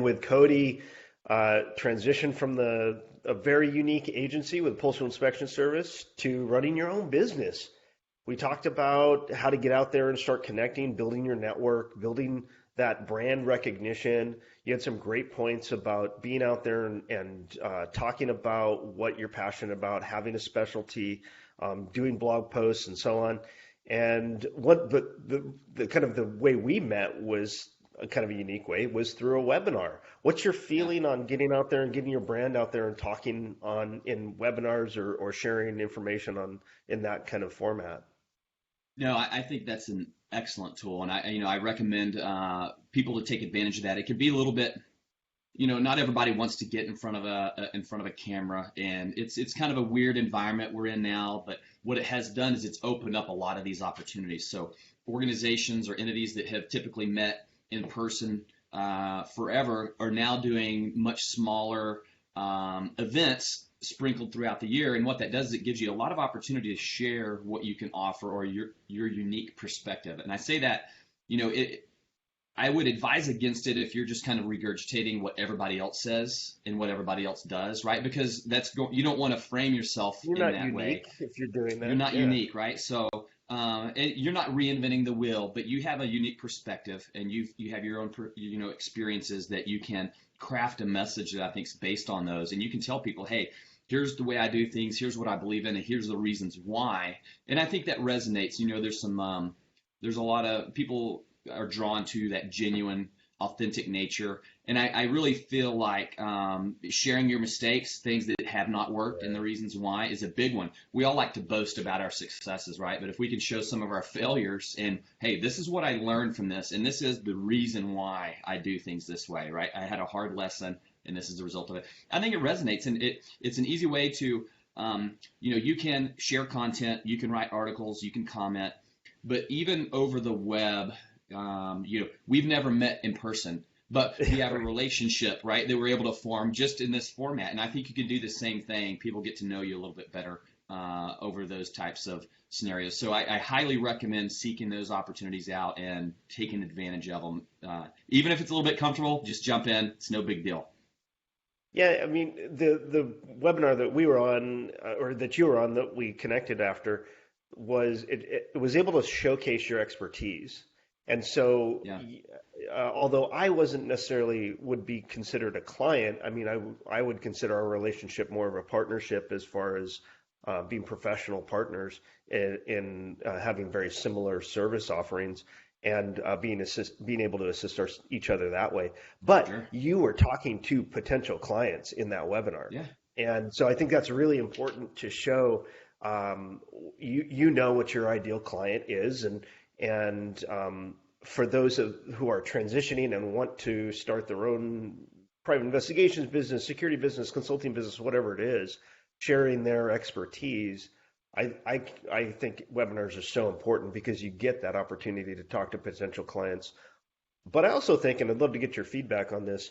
with Cody, transition from a very unique agency with Postal Inspection Service to running your own business. We talked about how to get out there and start connecting, building your network, building that brand recognition. You had some great points about being out there and talking about what you're passionate about, having a specialty, doing blog posts and so on. And what the kind of the way we met was a kind of a unique way was through a webinar. What's your Yeah. feeling on getting out there and getting your brand out there and talking in webinars or sharing information in that kind of format? No, I think that's an excellent tool, and I recommend people to take advantage of that. It could be a little bit, not everybody wants to get in front of a camera, and it's kind of a weird environment we're in now. But what it has done is it's opened up a lot of these opportunities. So organizations or entities that have typically met in person forever are now doing much smaller events sprinkled throughout the year. And what that does is it gives you a lot of opportunity to share what you can offer or your unique perspective. And I say that, I would advise against it if you're just kind of regurgitating what everybody else says and what everybody else does, right? Because you don't want to frame yourself You're in not that way. unique if you're doing You're that. not Yeah. unique, right? So you're not reinventing the wheel, but you have a unique perspective, and you have your own experiences that you can craft a message that I think is based on those, and you can tell people, hey, here's the way I do things, here's what I believe in, and here's the reasons why. And I think that resonates. There's a lot of people are drawn to that genuine, authentic nature. And I really feel like sharing your mistakes, things that have not worked, and the reasons why is a big one. We all like to boast about our successes, right? But if we can show some of our failures and, hey, this is what I learned from this, and this is the reason why I do things this way, right? I had a hard lesson, and this is the result of it. I think it resonates, and it's an easy way to, you can share content, you can write articles, you can comment, but even over the web, we've never met in person, but we have a relationship, right, that we're able to form just in this format. And I think you can do the same thing. People get to know you a little bit better over those types of scenarios. So I highly recommend seeking those opportunities out and taking advantage of them. Even if it's a little bit comfortable, just jump in. It's no big deal. Yeah, I mean, the webinar that we were on, or that you were on, that we connected after, it was able to showcase your expertise. And so, Yeah. although I wasn't necessarily would be considered a client, I mean, I would consider our relationship more of a partnership as far as being professional partners in having very similar service offerings and being able to assist each other that way. But Sure. you were talking to potential clients in that webinar. Yeah. And so I think that's really important to show you know what your ideal client is, and for those who are transitioning and want to start their own private investigations business, security business, consulting business, whatever it is, sharing their expertise. I think webinars are so important because you get that opportunity to talk to potential clients. But I also think, and I'd love to get your feedback on this,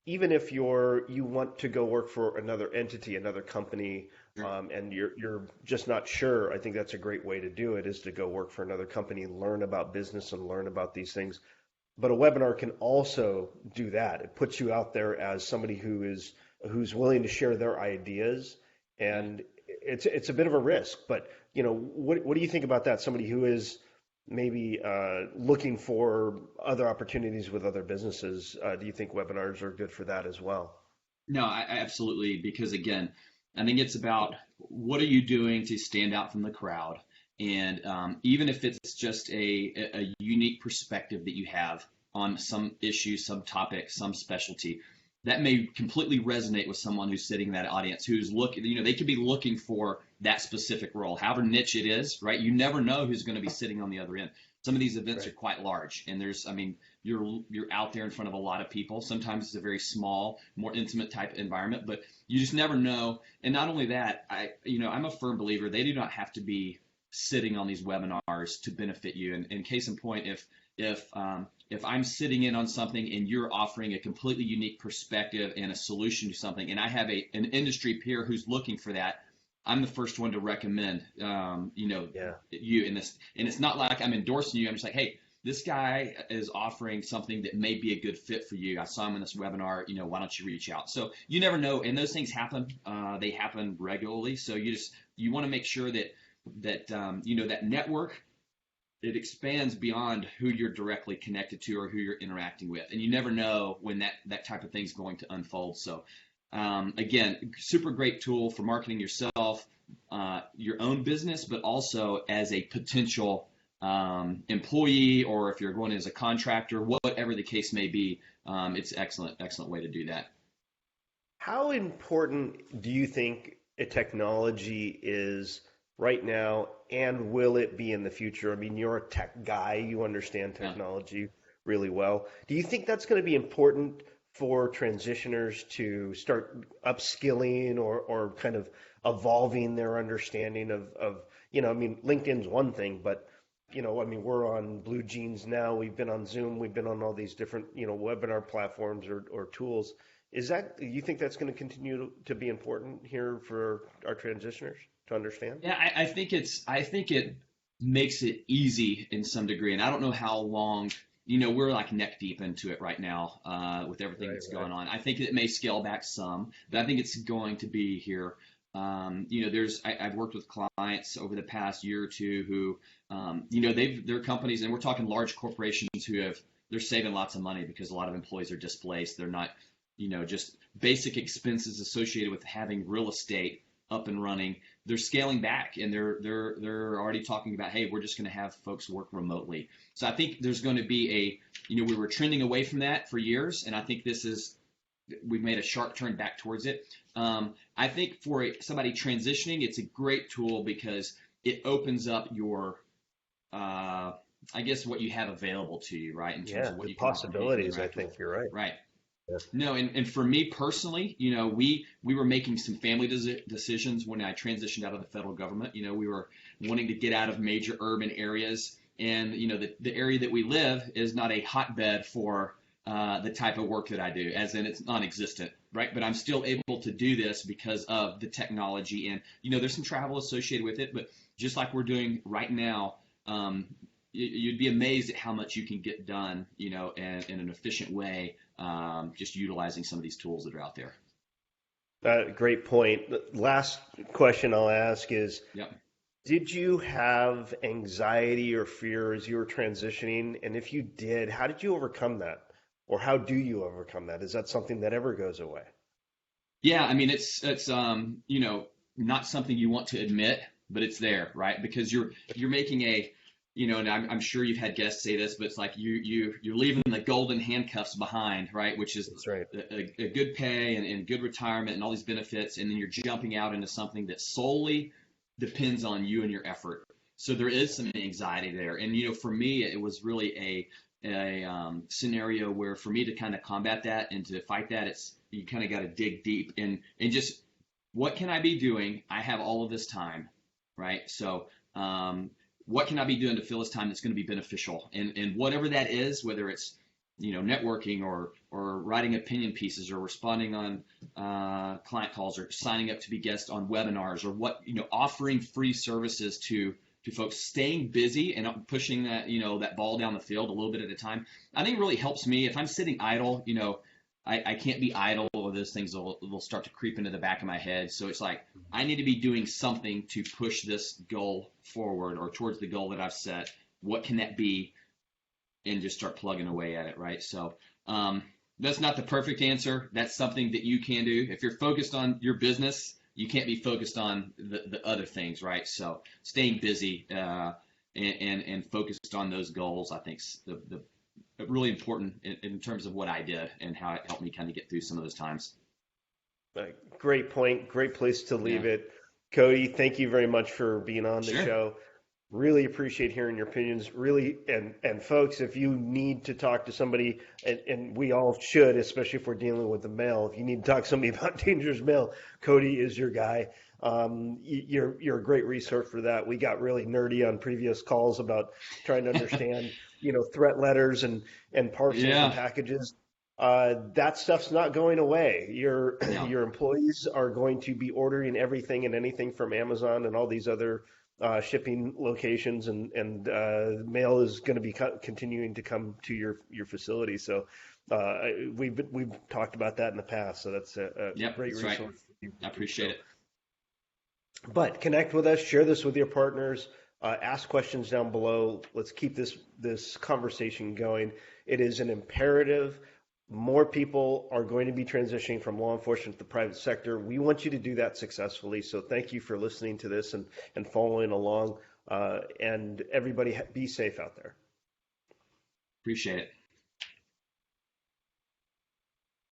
even if you want to go work for another entity, another company, Sure. and you're just not sure, I think that's a great way to do it, is to go work for another company, learn about business and learn about these things. But a webinar can also do that. It puts you out there as somebody who's willing to share their ideas, Yeah. and it's a bit of a risk. But what do you think about that? Somebody who is maybe looking for other opportunities with other businesses, do you think webinars are good for that as well? No, I absolutely, because again, I think it's about what are you doing to stand out from the crowd, and even if it's just a unique perspective that you have on some issue, some topic, some specialty, that may completely resonate with someone who's sitting in that audience who's looking, they could be looking for that specific role, however niche it is, right? You never know who's going to be sitting on the other end. Some of these events Right. are quite large, and you're out there in front of a lot of people. Sometimes it's a very small, more intimate type environment, but you just never know. And not only that, I'm a firm believer they do not have to be sitting on these webinars to benefit you. And case in point, if I'm sitting in on something and you're offering a completely unique perspective and a solution to something, and I have an industry peer who's looking for that, I'm the first one to recommend, Yeah. you in this. And it's not like I'm endorsing you. I'm just like, hey, this guy is offering something that may be a good fit for you. I saw him in this webinar, why don't you reach out? So you never know, and those things happen. They happen regularly. So you want to make sure that network, it expands beyond who you're directly connected to or who you're interacting with. And you never know when that type of thing is going to unfold. So again, super great tool for marketing yourself, your own business, but also as a potential employee, or if you're going as a contractor, whatever the case may be. It's excellent way to do that. How important do you think a technology is right now, and will it be in the future? I mean, you're a tech guy, you understand technology really well. Do you think that's going to be important for transitioners to start upskilling or kind of evolving their understanding of I mean, LinkedIn's one thing, but I mean, we're on Blue Jeans now. We've been on Zoom. We've been on all these different, webinar platforms or tools. Do you think that's going to continue to be important here for our transitioners to understand? Yeah, I think it makes it easy in some degree, and I don't know how long. We're like neck deep into it right now with everything that's going on. I think it may scale back some, but I think it's going to be here. I've worked with clients over the past year or two who, they're companies, and we're talking large corporations they're saving lots of money because a lot of employees are displaced. They're not, just basic expenses associated with having real estate up and running. They're scaling back, and they're already talking about, hey, we're just going to have folks work remotely. So I think there's going to be we were trending away from that for years, and I think we've made a sharp turn back towards it. I think for somebody transitioning, it's a great tool because it opens up your, I guess, what you have available to you, right? In terms of what the you can possibilities. I think you're right. Right. Yeah. No, and for me personally, we were making some family decisions when I transitioned out of the federal government. We were wanting to get out of major urban areas, and the area that we live is not a hotbed for the type of work that I do, as in it's non-existent, right? But I'm still able to do this because of the technology, and there's some travel associated with it, but just like we're doing right now, you'd be amazed at how much you can get done, in an efficient way, just utilizing some of these tools that are out there. Great point. The last question I'll ask is, Yep. Did you have anxiety or fear as you were transitioning? And if you did, how did you overcome that? Or how do you overcome that? Is that something that ever goes away? Yeah, I mean, it's not something you want to admit, but it's there, right? Because you're making and I'm sure you've had guests say this, but it's like you're leaving the golden handcuffs behind, right? Which is That's right. a good pay and good retirement and all these benefits, and then you're jumping out into something that solely depends on you and your effort. So there is some anxiety there, and for me, it was really a scenario where for me to kind of combat that and to fight that, you kind of got to dig deep and just what can I be doing? I have all of this time, right? So what can I be doing to fill this time that's going to be beneficial? And whatever that is, whether it's networking or writing opinion pieces or responding on client calls or signing up to be guests on webinars or offering free services to folks, staying busy and pushing that that ball down the field a little bit at a time, I think really helps me. If I'm sitting idle, I can't be idle, or those things will start to creep into the back of my head. So it's like I need to be doing something to push this goal forward or towards the goal that I've set. What can that be? And just start plugging away at it, right? So that's not the perfect answer. That's something that you can do. If you're focused on your business, you can't be focused on the other things, right? So staying busy and focused on those goals, I think, is the really important in terms of what I did and how it helped me kind of get through some of those times. Great point. Great place to leave it. Cody, thank you very much for being on the show. Really appreciate hearing your opinions. Really, and folks, if you need to talk to somebody, and we all should, especially if we're dealing with the mail, if you need to talk to somebody about dangerous mail, Cody is your guy. You're a great resource for that. We got really nerdy on previous calls about trying to understand, threat letters and parcels and packages. That stuff's not going away. Your employees are going to be ordering everything and anything from Amazon and all these other shipping locations, and mail is going to be continuing to come to your facility. So we've talked about that in the past. So that's a Yep, great that's right. resource. I appreciate it. But connect with us, share this with your partners, ask questions down below. Let's keep this conversation going. It is an imperative. More people are going to be transitioning from law enforcement to the private sector. We want you to do that successfully. So thank you for listening to this and following along. And everybody be safe out there. Appreciate it.